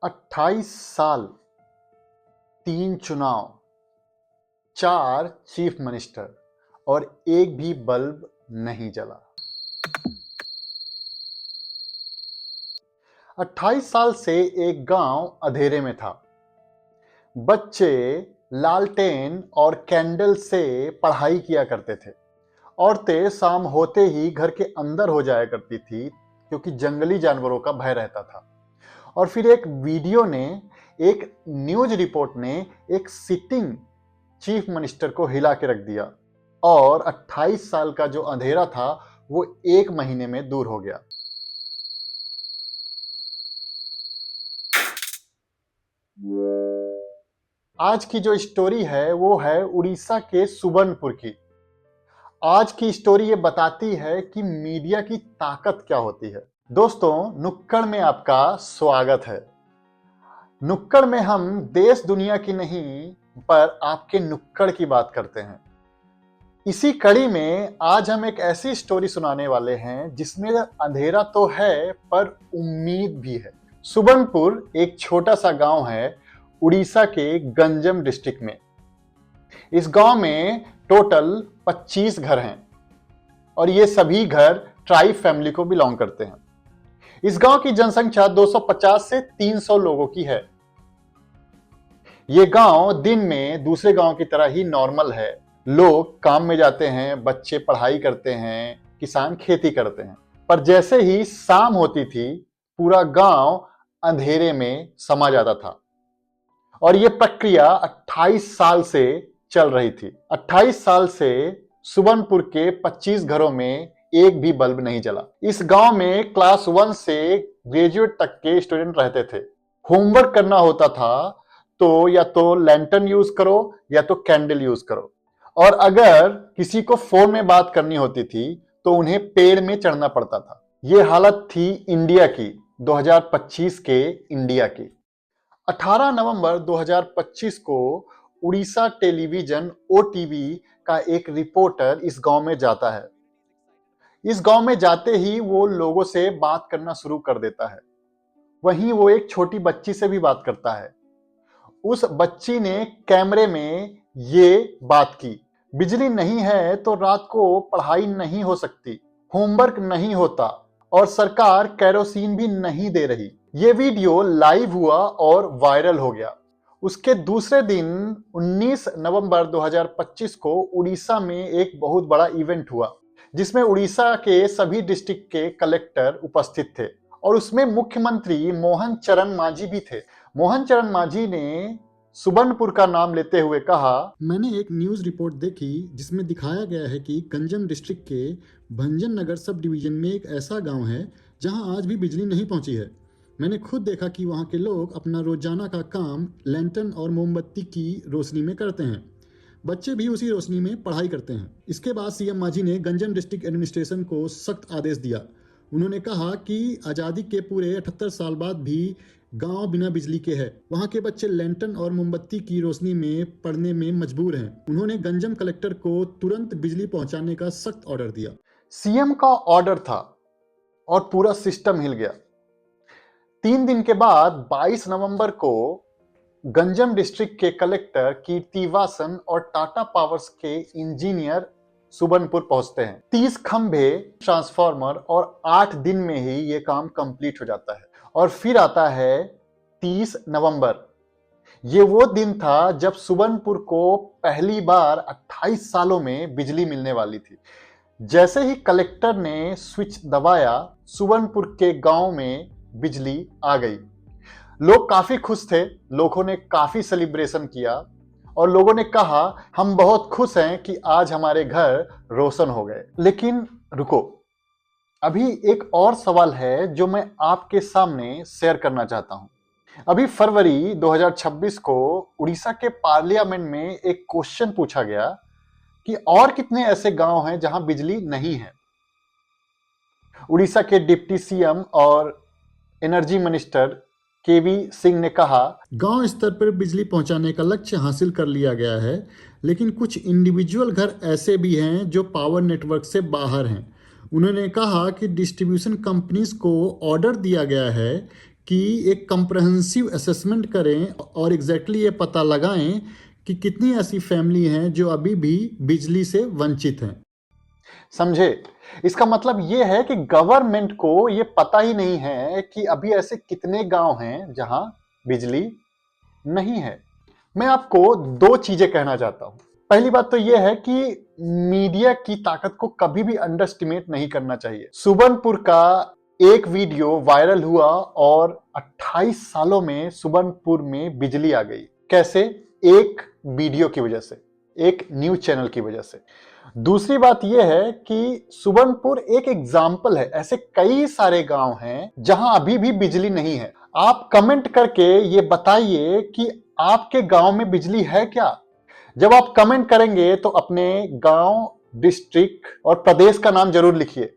28 साल, 3 चुनाव, 4 chief minister और एक भी बल्ब नहीं जला। 28 साल से एक गांव अंधेरे में था। बच्चे लालटेन और कैंडल से पढ़ाई किया करते थे। औरतें शाम होते ही घर के अंदर हो जाया करती थी क्योंकि जंगली जानवरों का भय रहता था। और फिर एक वीडियो ने, एक न्यूज रिपोर्ट ने एक सिटिंग चीफ मिनिस्टर को हिला के रख दिया और 28 साल का जो अंधेरा था वो 1 महीने में दूर हो गया। आज की जो स्टोरी है वो है उड़ीसा के सुबर्णपुर की। आज की स्टोरी ये बताती है कि मीडिया की ताकत क्या होती है। दोस्तों, नुक्कड़ में आपका स्वागत है। नुक्कड़ में हम देश दुनिया की नहीं पर आपके नुक्कड़ की बात करते हैं। इसी कड़ी में आज हम एक ऐसी स्टोरी सुनाने वाले हैं जिसमें अंधेरा तो है पर उम्मीद भी है। सुबर्णपुर एक छोटा सा गांव है उड़ीसा के गंजम डिस्ट्रिक्ट में। इस गांव में टोटल 25 घर हैं और ये सभी घर ट्राइब फैमिली को बिलोंग करते हैं। इस गांव की जनसंख्या 250 से 300 लोगों की है। ये गांव दिन में दूसरे गांव की तरह ही नॉर्मल है। लोग काम में जाते हैं, बच्चे पढ़ाई करते हैं, किसान खेती करते हैं। पर जैसे ही शाम होती थी पूरा गांव अंधेरे में समा जाता था और यह प्रक्रिया 28 साल से चल रही थी। 28 साल से सुबर्णपुर के 25 घरों में एक भी बल्ब नहीं जला। इस गांव में क्लास 1 से ग्रेजुएट तक के स्टूडेंट रहते थे। होमवर्क करना होता था तो या तो लैंटर्न यूज करो या तो कैंडल यूज करो, और अगर किसी को फोन में बात करनी होती थी तो उन्हें पेड़ में चढ़ना पड़ता था। यह हालत थी इंडिया की, 2025 के इंडिया की। 18 नवंबर 2025 को उड़ीसा टेलीविजन ओटीवी का एक रिपोर्टर इस गांव में जाता है। इस गांव में जाते ही वो लोगों से बात करना शुरू कर देता है। वहीं वो एक छोटी बच्ची से भी बात करता है। उस बच्ची ने कैमरे में ये बात की, बिजली नहीं है तो रात को पढ़ाई नहीं हो सकती, होमवर्क नहीं होता और सरकार केरोसिन भी नहीं दे रही। ये वीडियो लाइव हुआ और वायरल हो गया। उसके दूसरे दिन 19 नवंबर 2025 को उड़ीसा में एक बहुत बड़ा इवेंट हुआ जिसमें उड़ीसा के सभी डिस्ट्रिक्ट के कलेक्टर उपस्थित थे और उसमें मुख्यमंत्री मोहन चरण मांझी भी थे। मोहन चरण मांझी ने सुबर्णपुर का नाम लेते हुए कहा, मैंने एक न्यूज़ रिपोर्ट देखी जिसमें दिखाया गया है कि गंजम डिस्ट्रिक्ट के भंजन नगर सब डिवीजन में एक ऐसा गांव है जहां आज भी बिजली नहीं पहुंची है। मैंने खुद देखा कि वहां के लोग अपना रोजाना का काम लैंटर्न और मोमबत्ती की रोशनी में करते हैं। बच्चे भी उसी रोशनी में पढ़ाई करते हैं। इसके बाद सीएम मांझी ने गंजम डिस्ट्रिक्ट एडमिनिस्ट्रेशन को सख्त आदेश दिया। उन्होंने कहा कि आज़ादी के पूरे 78 साल बाद भी गांव बिना बिजली के है। वहां के बच्चे लैंटर्न और मोमबत्ती की रोशनी में पढ़ने में मजबूर हैं। उन्होंने गंजम कलेक्टर को तुरंत बिजली पहुंचाने का सख्त ऑर्डर दिया। सीएम का ऑर्डर था और पूरा सिस्टम हिल गया। 3 दिन के बाद 22 नवंबर को गंजम डिस्ट्रिक्ट के कलेक्टर कीर्तिवासन और टाटा पावर्स के इंजीनियर सुबर्णपुर पहुंचते हैं। 30 खंभे, ट्रांसफार्मर और 8 दिन में ही यह काम कंप्लीट हो जाता है। और फिर आता है 30 नवंबर। ये वो दिन था जब सुबर्णपुर को पहली बार 28 सालों में बिजली मिलने वाली थी। जैसे ही कलेक्टर ने स्विच दबाया, सुबर्णपुर के गांव में बिजली आ गई। लोग काफी खुश थे, लोगों ने काफी सेलिब्रेशन किया और लोगों ने कहा, हम बहुत खुश हैं कि आज हमारे घर रोशन हो गए। लेकिन रुको, अभी एक और सवाल है जो मैं आपके सामने शेयर करना चाहता हूं। अभी फरवरी 2026 को उड़ीसा के पार्लियामेंट में एक क्वेश्चन पूछा गया कि और कितने ऐसे गांव हैं जहां बिजली नहीं है। उड़ीसा के डिप्टी सीएम और एनर्जी मिनिस्टर केवी सिंह ने कहा, गांव स्तर पर बिजली पहुंचाने का लक्ष्य हासिल कर लिया गया है, लेकिन कुछ इंडिविजुअल घर ऐसे भी हैं जो पावर नेटवर्क से बाहर हैं। उन्होंने कहा कि डिस्ट्रीब्यूशन कंपनीज को ऑर्डर दिया गया है कि एक कंप्रहेंसिव असेसमेंट करें और एग्जैक्टली ये पता लगाएं कि कितनी ऐसी फैमिली हैं जो अभी भी बिजली से वंचित हैं। समझे? इसका मतलब ये है कि गवर्नमेंट को ये पता ही नहीं है कि अभी ऐसे कितने गांव हैं जहां बिजली नहीं है। मैं आपको दो चीजें कहना चाहता हूं। पहली बात तो यह है कि मीडिया की ताकत को कभी भी अंडर एस्टिमेट नहीं करना चाहिए। सुबर्णपुर का एक वीडियो वायरल हुआ और 28 सालों में सुबर्णपुर में बिजली आ गई। कैसे? एक वीडियो की वजह से, एक न्यूज चैनल की वजह से। दूसरी बात यह है कि सुबर्णपुर एक एग्जाम्पल है, ऐसे कई सारे गांव हैं जहां अभी भी बिजली नहीं है। आप कमेंट करके ये बताइए कि आपके गांव में बिजली है क्या? जब आप कमेंट करेंगे तो अपने गांव, डिस्ट्रिक्ट और प्रदेश का नाम जरूर लिखिए।